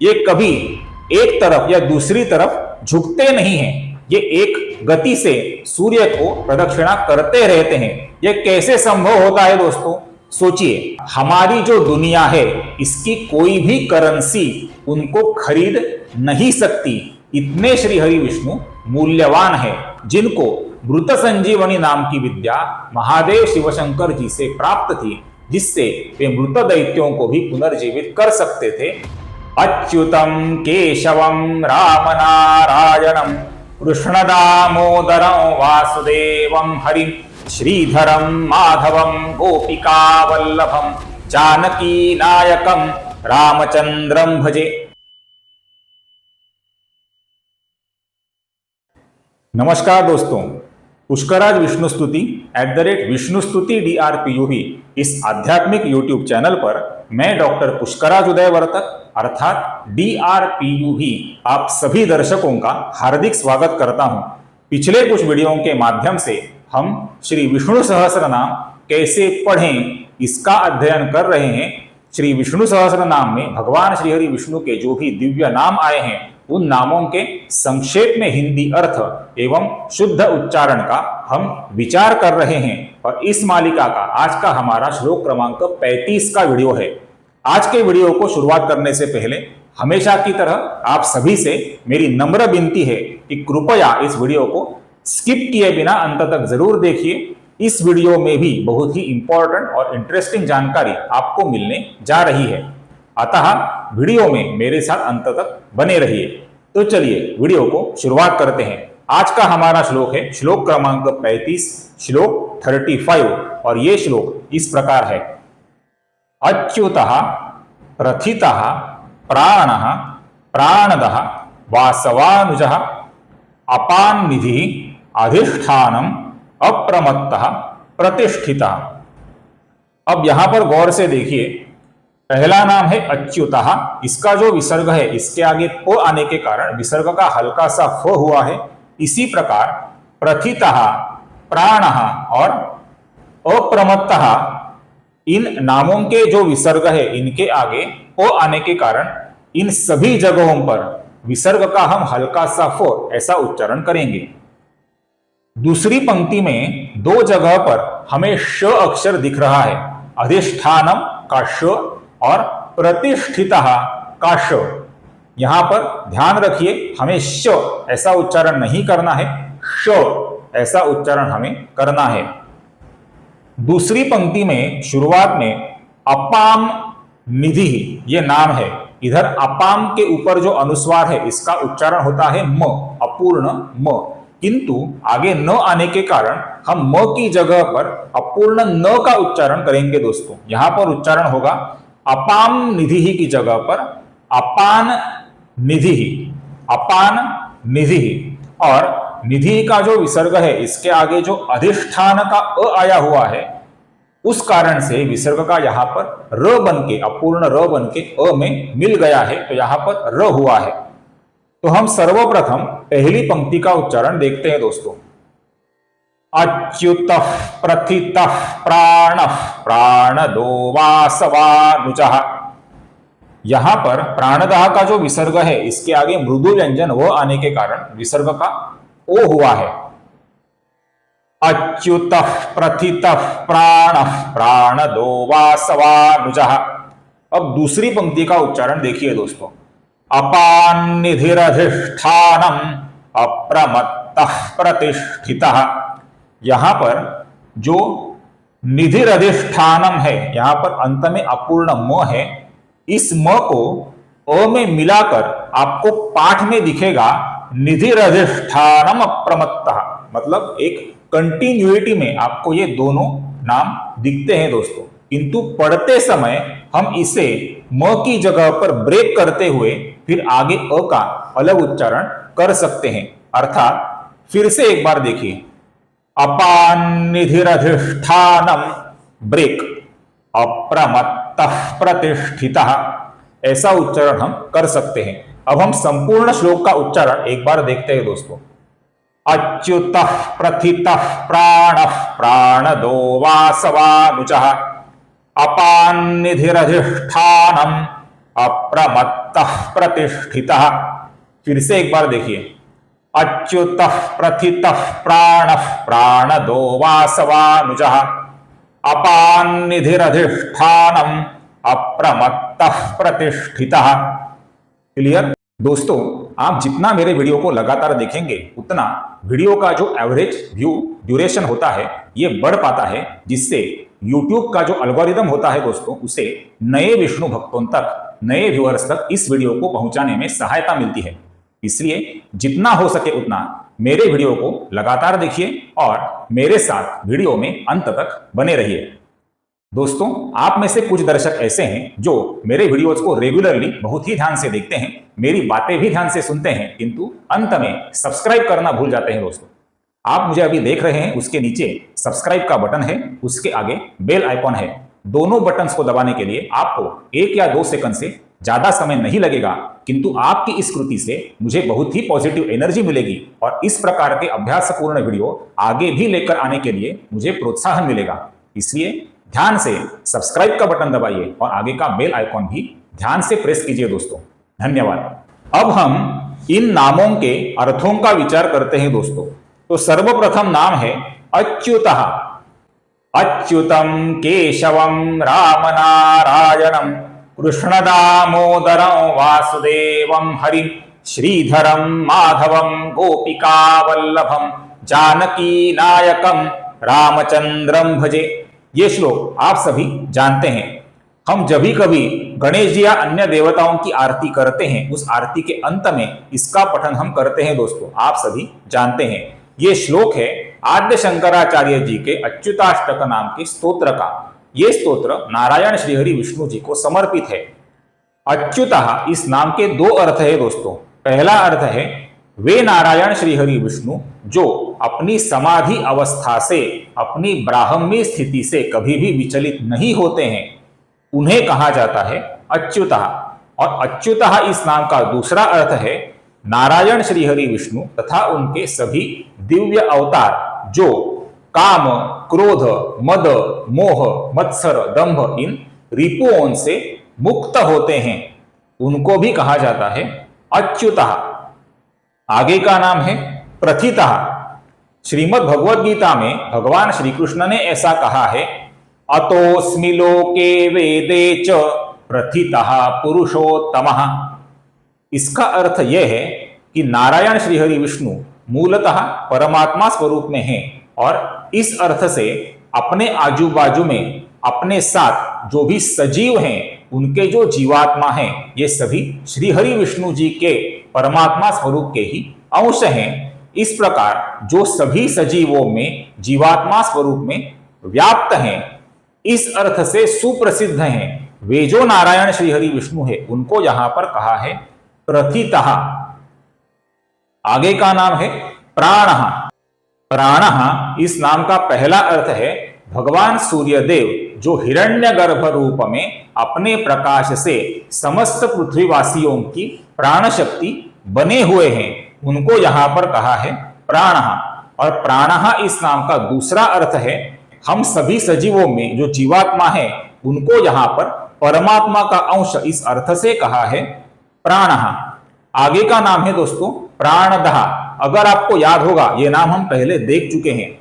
ये कभी एक तरफ या दूसरी तरफ झुकते नहीं हैं। ये एक गति से सूर्य को प्रदक्षिणा करते रहते हैं। ये कैसे संभव होता है दोस्तों? सोचिए, हमारी जो दुनिया है इसकी कोई भी करेंसी उनको खरीद नहीं सकती। इतने श्री हरि विष्णु मूल्यवान है, जिनको मृत संजीवनी नाम की विद्या महादेव शिवशंकर जी से प्राप्त थी, जिससे वे मृत दैत्यों को भी पुनर्जीवित कर सकते थे। अच्युतम केशवम राम नारायणम कृष्ण दामोदरम वासुदेवम हरिम श्रीधरम माधवम गोपिका वल्लभम जानकी नायकम रामचंद्रम भजे। नमस्कार दोस्तों, पुष्कराज विष्णुस्तुति @विष्णुस्तुति DRPUV इस आध्यात्मिक यूट्यूब चैनल पर मैं डॉक्टर पुष्कराज उदयवर्तक अर्थात DRPUV आप सभी दर्शकों का हार्दिक स्वागत करता हूं। पिछले कुछ वीडियो के माध्यम से हम श्री विष्णु सहस्त्र नाम कैसे पढ़ें इसका अध्ययन कर रहे हैं। श्री विष्णु सहस्त्र नाम में भगवान श्री हरि विष्णु के जो भी दिव्य नाम आए हैं उन नामों के संक्षेप में हिंदी अर्थ एवं शुद्ध उच्चारण का हम विचार कर रहे हैं। और इस मालिका का आज का हमारा श्लोक क्रमांक 35 का वीडियो है। आज के वीडियो को शुरुआत करने से पहले हमेशा की तरह आप सभी से मेरी नम्र विनती है कि कृपया इस वीडियो को स्किप किए बिना अंत तक जरूर देखिए। इस वीडियो में भी बहुत ही इंपॉर्टेंट और इंटरेस्टिंग जानकारी आपको मिलने जा रही है, अतः वीडियो में मेरे साथ अंत तक बने रहिए। तो चलिए वीडियो को शुरुआत करते हैं। आज का हमारा श्लोक है श्लोक क्रमांक 35, श्लोक 35, और ये श्लोक इस प्रकार है। अच्युतः प्रथितः प्राणः प्राणदः वासवानुजः अपान्निधिः अधिष्ठानम अप्रमत्तः प्रतिष्ठितः। अब यहां पर गौर से देखिए, पहला नाम है अच्युतः। इसका जो विसर्ग है इसके आगे प आने के कारण विसर्ग का हल्का सा फ हुआ है। इसी प्रकार प्रथितः, प्राणः और अप्रमत्तः, इन नामों के जो विसर्ग है इनके आगे प आने के कारण इन सभी जगहों पर विसर्ग का हम हल्का सा फ ऐसा उच्चारण करेंगे। दूसरी पंक्ति में दो जगह पर हमें श अक्षर दिख रहा है, अधिष्ठानम का श और प्रतिष्ठितः का श। यहां पर ध्यान रखिए, हमें श ऐसा उच्चारण नहीं करना है, श ऐसा उच्चारण हमें करना है। दूसरी पंक्ति में शुरुआत में अपाम निधि ये नाम है। इधर अपाम के ऊपर जो अनुस्वार है इसका उच्चारण होता है म, अपूर्ण म, किंतु आगे न आने के कारण हम म की जगह पर अपूर्ण न का उच्चारण करेंगे दोस्तों। यहां पर उच्चारण होगा अपाम निधि की जगह पर अपान निधि, अपान निधि। और निधि का जो विसर्ग है इसके आगे जो अधिष्ठान का अ आया हुआ है उस कारण से विसर्ग का यहां पर र बन के, अपूर्ण र बन के अ में मिल गया है, तो यहां पर र हुआ है। तो हम सर्वप्रथम पहली पंक्ति का उच्चारण देखते हैं दोस्तों। अच्युतः प्रथितः प्राणः प्राणदो वासवानुजः। यहां पर प्राणदः का जो विसर्ग है इसके आगे मृदु व्यंजन व आने के कारण विसर्ग का ओ हुआ है। अच्युतः प्रथितः प्राणः प्राणदो वासवानुजः। अब दूसरी पंक्ति का उच्चारण देखिए दोस्तों। अपान्निधिरधिष्ठानम अप्रमत्तः प्रतिष्ठितः। यहां पर जो निधिरधिष्ठानम है यहां पर अंत में अपूर्ण म है। इस म को अ में मिलाकर आपको पाठ में दिखेगा निधिरधिष्ठानम अप्रमत्तः, मतलब एक कंटिन्यूटी में आपको ये दोनों नाम दिखते हैं दोस्तों। किंतु पढ़ते समय हम इसे म की जगह पर ब्रेक करते हुए फिर आगे अ का अलग उच्चारण कर सकते हैं। अर्थात फिर से एक बार देखिए, अपान्निधिरधिष्ठानम ब्रेक, अप्रमत्तः प्रतिष्ठितः, ऐसा उच्चारण हम कर सकते हैं। अब हम संपूर्ण श्लोक का उच्चारण एक बार देखते हैं दोस्तों। अच्युतः प्रथितः प्राणः प्राणदो वासवानुजः अपान्निधिरधिष्ठानम् अप्रमत्तः प्रतिष्ठितः। फिर से एक बार देखिए, अच्युतः प्रथितः प्राणः प्राणदो वासवानुजः अपान्निधिरधिष्ठानम् अप्रमत्तः प्रतिष्ठितः। क्लियर दोस्तों, आप जितना मेरे वीडियो को लगातार देखेंगे उतना वीडियो का जो एवरेज व्यू ड्यूरेशन होता है ये बढ़ पाता है, जिससे YouTube का जो एल्गोरिदम होता है दोस्तों, उसे नए विष्णु भक्तों तक, नए व्यूअर्स तक इस वीडियो को पहुंचाने में सहायता मिलती है। इसलिए जितना हो सके उतना मेरे वीडियो को लगातार देखिए और मेरे साथ वीडियो में अंत तक बने रहिए। दोस्तों, आप में से कुछ दर्शक ऐसे हैं जो मेरे वीडियोज को रेगुलरली बहुत ही ध्यान से देखते हैं, मेरी बातें भी ध्यान से सुनते हैं, किंतु अंत में सब्सक्राइब करना भूल जाते हैं। दोस्तों, आप मुझे अभी देख रहे हैं, उसके नीचे सब्सक्राइब का बटन है, उसके आगे बेल आइकॉन है। दोनों बटन्स को दबाने के लिए आपको 1 या 2 सेकंड से ज्यादा समय नहीं लगेगा, किंतु आपकी इस कृति से मुझे बहुत ही पॉजिटिव एनर्जी मिलेगी और इस प्रकार के अभ्यासपूर्ण वीडियो आगे भी लेकर आने के लिए मुझे प्रोत्साहन मिलेगा। इसलिए ध्यान से सब्सक्राइब का बटन दबाइए और आगे का बेल आइकॉन भी ध्यान से प्रेस कीजिए। दोस्तों, धन्यवाद। अब हम इन नामों के अर्थों का विचार करते हैं। दोस्तों, तो सर्वप्रथम नाम है अच्युतः। अच्युतम केशवम रामनारायणम कृष्णदामोदरं वासुदेवं हरिं श्रीधरं माधवं गोपिकावल्लभं जानकी नायकं रामचंद्रं भजे। ये श्लोक आप सभी जानते हैं। हम जब भी कभी गणेश जी या अन्य देवताओं की आरती करते हैं, उस आरती के अंत में इसका पठन हम करते हैं। दोस्तों, आप सभी जानते हैं। ये श्लोक है आद्य शंकराचार्य जी के अच्युताष्टक नाम के स्तोत्र का। ये स्तोत्र नारायण श्रीहरि विष्णु जी को समर्पित है। अच्युतः इस नाम के 2 अर्थ है। दोस्तों, पहला अर्थ है वे नारायण श्रीहरि विष्णु जो अपनी समाधि अवस्था से, अपनी ब्राह्मी स्थिति से कभी भी विचलित नहीं होते हैं, उन्हें कहा जाता है अच्युतः। और अच्युतः इस नाम का दूसरा अर्थ है नारायण श्रीहरि विष्णु तथा उनके सभी दिव्य अवतार जो काम, क्रोध, मद, मोह, मत्सर, दंभ इन रिपुओं से मुक्त होते हैं, उनको भी कहा जाता है अच्युतः। आगे का नाम है प्रथितः। श्रीमद् भगवद गीता में भगवान श्री कृष्ण ने ऐसा कहा है, अतोस्मि लोके वेदे च प्रथितः पुरुषोत्तमः। इसका अर्थ यह है कि नारायण श्रीहरि विष्णु मूलतः परमात्मा स्वरूप में हैं और इस अर्थ से अपने आजू बाजू में, अपने साथ जो भी सजीव हैं, उनके जो जीवात्मा हैं, ये सभी श्रीहरि विष्णु जी के परमात्मा स्वरूप के ही अंश हैं। इस प्रकार जो सभी सजीवों में जीवात्मा स्वरूप में व्याप्त हैं, इस अर्थ से सुप्रसिद्ध हैं, वे जो नारायण श्रीहरि विष्णु है, उनको यहां पर कहा है प्रथितः। आगे का नाम है प्राणः। प्राणः इस नाम का पहला अर्थ है भगवान सूर्यदेव जो हिरण्यगर्भ रूप में अपने प्रकाश से समस्त पृथ्वीवासियों की प्राण शक्ति बने हुए हैं, उनको यहां पर कहा है प्राणः। और प्राणः इस नाम का दूसरा अर्थ है हम सभी सजीवों में जो जीवात्मा है, उनको यहां पर परमात्मा का अंश इस अर्थ से कहा है प्राणः। आगे का नाम है दोस्तों प्राणदः। अगर आपको याद होगा, ये नाम हम पहले देख चुके हैं।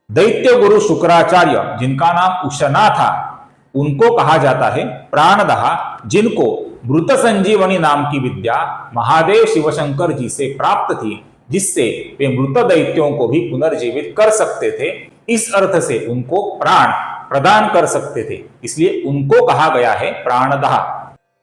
दैत्य गुरु शुक्राचार्य जिनका नाम उशना था, उनको कहा जाता है प्राणदः, जिनको मृत संजीवनी नाम की विद्या महादेव शिवशंकर जी से प्राप्त थी, जिससे वे मृत दैत्यों को भी पुनर्जीवित कर सकते थे। इस अर्थ से उनको प्राण प्रदान कर सकते थे, इसलिए उनको कहा गया है प्राणदः।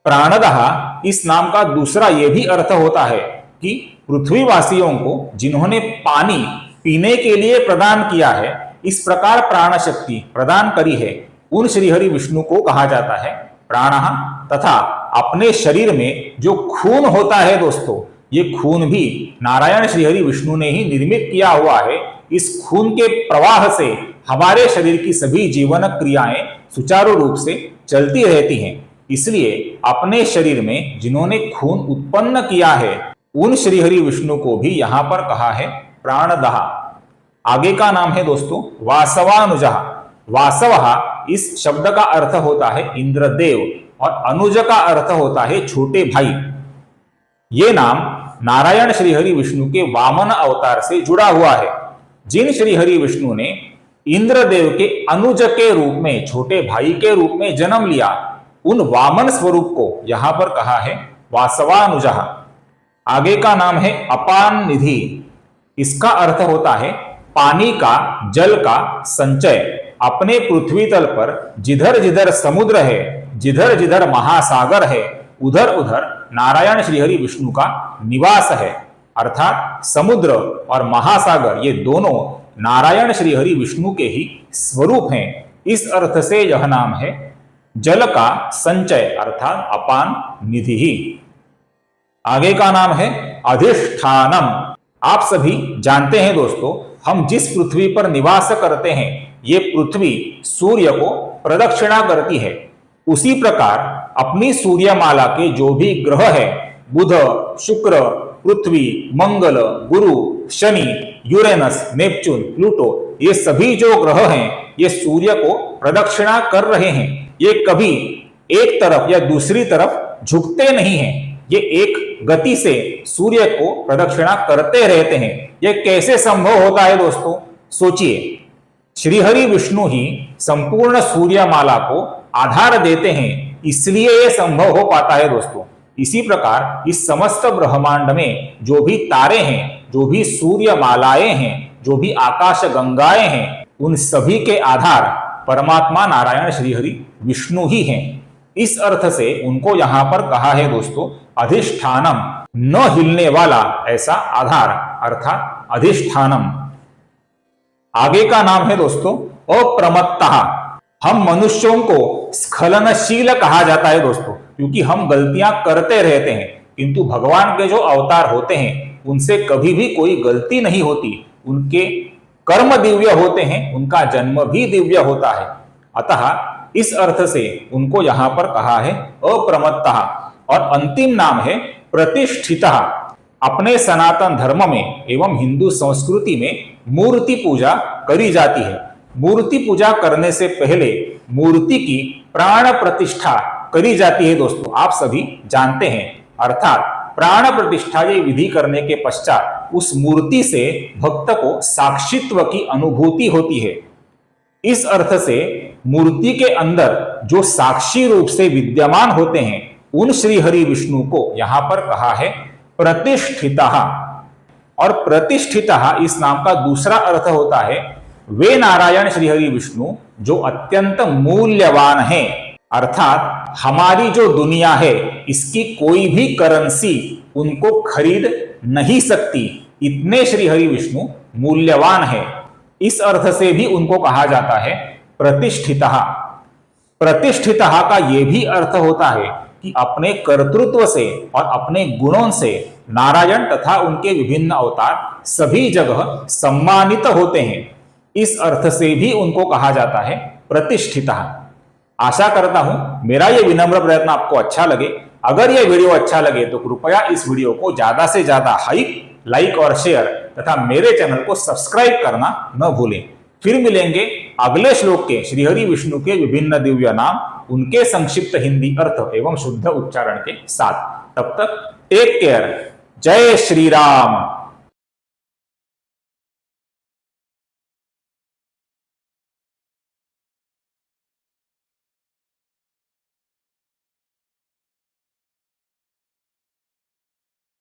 प्राणदः इस नाम का दूसरा यह भी अर्थ होता है कि पृथ्वीवासियों को जिन्होंने पानी पीने के लिए प्रदान किया है, इस प्रकार प्राण शक्ति प्रदान करी है, उन श्रीहरि विष्णु को कहा जाता है प्राणः। तथा अपने शरीर में जो खून होता है दोस्तों, ये खून भी नारायण श्रीहरि विष्णु ने ही निर्मित किया हुआ है। इस खून के प्रवाह से हमारे शरीर की सभी जीवन क्रियाएं सुचारू रूप से चलती रहती हैं। इसलिए अपने शरीर में जिन्होंने खून उत्पन्न किया है, उन श्रीहरि विष्णु को भी यहां पर कहा है प्राणदः। आगे का नाम है दोस्तों वासवानुजः। वासवः इस शब्द का अर्थ होता है इंद्रदेव, और अनुज का अर्थ होता है छोटे भाई। ये नाम नारायण श्रीहरि विष्णु के वामन अवतार से जुड़ा हुआ है। जिन श्रीहरि विष्णु ने इंद्रदेव के अनुज के रूप में, छोटे भाई के रूप में जन्म लिया, उन वामन स्वरूप को यहां पर कहा है वासवानुजः। आगे का नाम है अपान निधि। इसका अर्थ होता है पानी का, जल का संचय। अपने पृथ्वी तल पर जिधर जिधर समुद्र है, जिधर जिधर महासागर है, उधर उधर नारायण श्रीहरि विष्णु का निवास है। अर्थात समुद्र और महासागर ये दोनों नारायण श्रीहरि विष्णु के ही स्वरूप हैं। इस अर्थ से यह नाम है जल का संचय अर्थात अपान निधि ही। आगे का नाम है अधिष्ठानम। आप सभी जानते हैं दोस्तों, हम जिस पृथ्वी पर निवास करते हैं ये पृथ्वी सूर्य को प्रदक्षिणा करती है। उसी प्रकार अपनी सूर्यमाला के जो भी ग्रह है, बुध, शुक्र, पृथ्वी, मंगल, गुरु, शनि, यूरेनस, नेपच्यून, प्लूटो, ये सभी जो ग्रह हैं ये सूर्य को प्रदक्षिणा कर रहे हैं। ये कभी एक तरफ या दूसरी तरफ झुकते नहीं हैं। ये एक गति से सूर्य को प्रदक्षिणा करते रहते हैं। ये कैसे संभव होता है दोस्तों? सोचिए, श्रीहरि विष्णु ही संपूर्ण सूर्यमाला को आधार देते हैं, इसलिए यह संभव हो पाता है दोस्तों। इसी प्रकार इस समस्त ब्रह्मांड में जो भी तारे हैं, जो भी सूर्यमालाएं हैं, जो भी आकाश गंगाएं हैं, उन सभी के आधार परमात्मा नारायण श्रीहरि विष्णु ही हैं। इस अर्थ से उनको यहां पर कहा है दोस्तों अधिष्ठानम, न हिलने वाला ऐसा आधार अर्थात अधिष्ठानम। आगे का नाम है दोस्तों अप्रमत्तः। हम मनुष्यों को स्खलनशील कहा जाता है दोस्तों, क्योंकि हम गलतियां करते रहते हैं, किंतु भगवान के जो अवतार होते हैं उनसे कभी भी कोई गलती नहीं होती। उनके कर्म दिव्य होते हैं, उनका जन्म भी दिव्य होता है। अतः इस अर्थ से उनको यहां पर कहा है अप्रमत्तः। और अंतिम नाम है प्रतिष्ठितः। अपने सनातन धर्म में एवं हिंदू संस्कृति में मूर्ति पूजा करी जाती है। मूर्ति पूजा करने से पहले मूर्ति की प्राण प्रतिष्ठा करी जाती है दोस्तों, आप सभी जानते हैं। अर्थात प्राण प्रतिष्ठा ये विधि करने के पश्चात उस मूर्ति से भक्त को साक्षित्व की अनुभूति होती है। इस अर्थ से मूर्ति के अंदर जो साक्षी रूप से विद्यमान होते हैं उन श्रीहरि विष्णु को यहां पर कहा है प्रतिष्ठितः। और प्रतिष्ठितः इस नाम का दूसरा अर्थ होता है वे नारायण श्रीहरि विष्णु जो अत्यंत मूल्यवान है। अर्थात हमारी जो दुनिया है इसकी कोई भी करेंसी उनको खरीद नहीं सकती, इतने श्रीहरि विष्णु मूल्यवान है। इस अर्थ से भी उनको कहा जाता है प्रतिष्ठितः। प्रतिष्ठितः का यह भी अर्थ होता है कि अपने कर्तृत्व से और अपने गुणों से नारायण तथा उनके विभिन्न अवतार सभी जगह सम्मानित होते हैं। इस अर्थ से भी उनको कहा जाता है प्रतिष्ठितः। आशा करता हूं मेरा यह विनम्र प्रयत्न आपको अच्छा लगे। अगर यह वीडियो अच्छा लगे तो कृपया इस वीडियो को ज्यादा से ज्यादा लाइक और शेयर तथा मेरे चैनल को सब्सक्राइब करना न भूलें। फिर मिलेंगे अगले श्लोक के श्रीहरि विष्णु के विभिन्न दिव्य नाम, उनके संक्षिप्त हिंदी अर्थ एवं शुद्ध उच्चारण के साथ। तब तक टेक केयर। जय श्री राम।